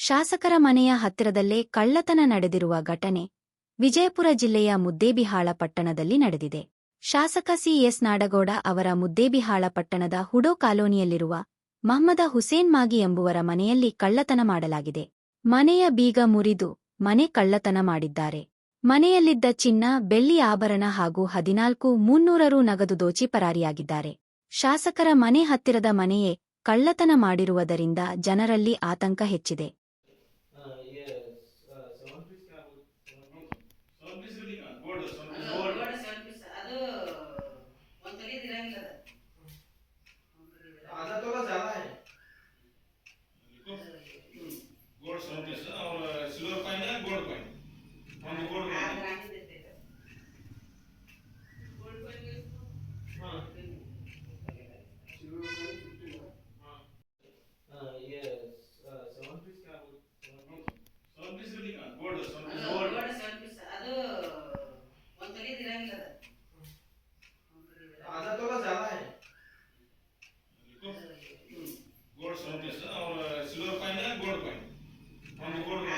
ಶಾಸಕರ ಮನೆಯ ಹತ್ತಿರದಲ್ಲೇ ಕಳ್ಳತನ ನಡೆದಿರುವ ಘಟನೆ ವಿಜಯಪುರ ಜಿಲ್ಲೆಯ ಮುದ್ದೇಬಿಹಾಳ ಪಟ್ಟಣದಲ್ಲಿ ನಡೆದಿದೆ. ಶಾಸಕ ಸಿಎಸ್ ನಾಡಗೌಡ ಅವರ ಮುದ್ದೇಬಿಹಾಳ ಪಟ್ಟಣದ ಹುಡೋ ಕಾಲೋನಿಯಲ್ಲಿರುವ ಮಹ್ಮದ ಹುಸೇನ್ ಮಾಗಿ ಎಂಬುವರ ಮನೆಯಲ್ಲಿ ಕಳ್ಳತನ ಮಾಡಲಾಗಿದೆ. ಮನೆಯ ಬೀಗ ಮುರಿದು ಮನೆ ಕಳ್ಳತನ ಮಾಡಿದ್ದಾರೆ. ಮನೆಯಲ್ಲಿದ್ದ ಚಿನ್ನ, ಬೆಳ್ಳಿ ಆಭರಣ ಹಾಗೂ 14,300 ರು ನಗದು ದೋಚಿ ಪರಾರಿಯಾಗಿದ್ದಾರೆ. ಶಾಸಕರ ಮನೆ ಹತ್ತಿರದ ಮನೆಯೇ ಕಳ್ಳತನ ಮಾಡಿರುವುದರಿಂದ ಜನರಲ್ಲಿ ಆತಂಕ ಹೆಚ್ಚಿದೆ. गोल्ड 7 पीस और सिल्वर कॉइन है, गोल्ड कॉइन, 1 गोल्ड